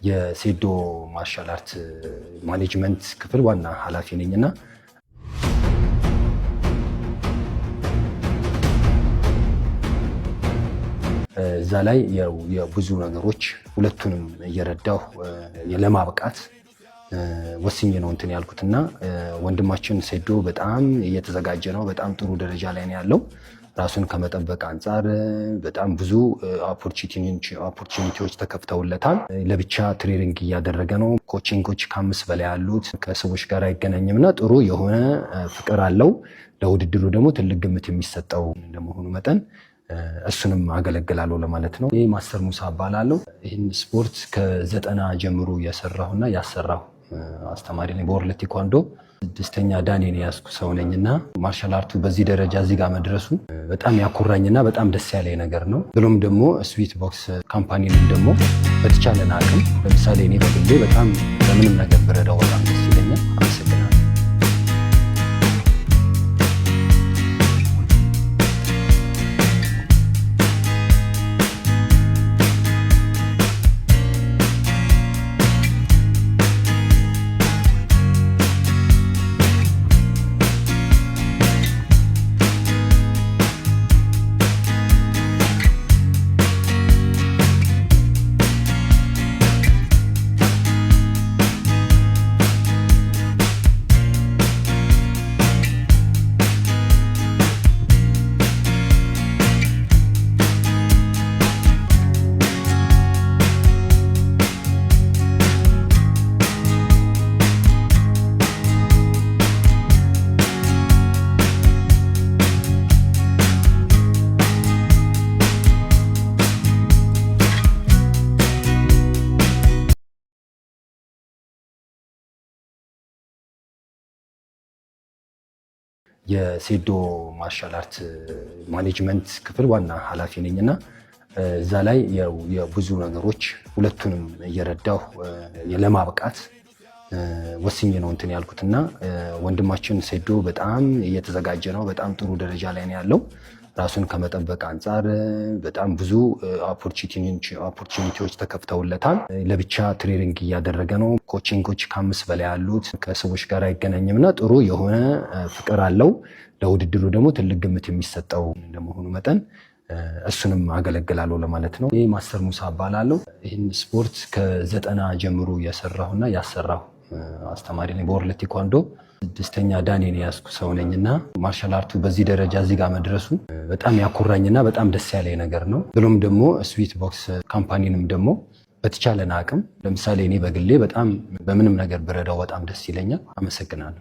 የሴዶ ማርሻል አርት ማኔጅመንት ክፍል ዋና ኃላፊ ነኝና እዛ ላይ የብዙ ነገሮች ሁለቱንም እየረዳሁ ለማብቃት ወስኜ ነው እንትን ያልኩትና ወንድማችን ሴዶ በጣም እየተዘጋጀ ነው። በጣም ጥሩ ደረጃ ላይ ነው ያለው። ራሱን ከመጠበቅ አንጻር በጣም ብዙ ኦፖርቹኒቲዎች ተከፍተውለታል። ለብቻ ትሬኒንግ እያደረገ ነው። ኮቺንጎች ከ5 በላይ ያሉት ከሰዎች ጋር አይገናኝምና ጥሩ የሆነ ፍቅር አለው። ለውድድሩ ደግሞ ትልቅ ግምት የሚሰጠው እንደመሆኑ መጠን እሱንም አገለግላለሁ ለማለት ነው። ይህ ማስተር ሙሳ እባላለሁ። ይህን ስፖርት ከ90 ጀምሮ የሰራሁና ያሰራሁ አስተማሪ ነኝ። በወርልድ ቴኳንዶ 6ኛ ዳኔን ያስኩ ሰው ነኝና ማርሻል አርቱ በዚህ ደረጃ እዚህ ጋር መድረሱ በጣም ያኮራኝና በጣም ደስ ያለኝ ነገር ነው። ብሎም ደግሞ ስዊት ቦክስ ካምፓኒንም ደግሞ በተቻለን አቅም ለምሳሌ እኔ በግሌ በጣም በምንም ነገር ብረዳው በጣም ደስ ይለኛል። አመሰግናለሁ። የሴዶ ማርሻል አርት ማኔጅመንት ክፍል ዋና ኃላፊ ነኝና እዛ ላይ የብዙ ነገሮች ሁለቱንም እየረዳሁ ለማብቃት ወስኜ ነው እንትን ያልኩትና ወንድማችን ሴዶ በጣም እየተዘጋጀ ነው። በጣም ጥሩ ደረጃ ላይ ነው ያለው። ራሱን ከመጠበቅ አንጻር በጣም ብዙ ኦፖርቹኒቲዎች ተከፍተውለታል። ለብቻ ትሬኒንግ እያደረገ ነው። ኮቺንጎች ከ5 በላይ ያሉት ከሰዎች ጋር አይገናኝምና ጥሩ የሆነ ፍቅር አለው። ለውድድሩ ደግሞ ትልቅ ግምት የሚሰጠው እንደመሆኑ መጠን እሱንም አገለግላለሁ ለማለት ነው። ይህ ማስተር ሙሳ እባላለሁ። ይህን ስፖርት ከ90 ጀምሮ የሰራሁና ያሰራሁ አስተማሪ ነኝ። በወርልድ ቴኳንዶ 6ኛ ዳኔን ያስኩ ሰው ነኝና ማርሻል አርቱ በዚህ ደረጃ እዚህ ጋር መድረሱ በጣም ያኮራኝና በጣም ደስ ያለኝ ነገር ነው። ብሎም ደግሞ ስዊት ቦክስ ካምፓኒንም ደግሞ በተቻለን አቅም ለምሳሌ እኔ በግሌ በጣም በምንም ነገር ብረዳው በጣም ደስ ይለኛል። አመሰግናለሁ።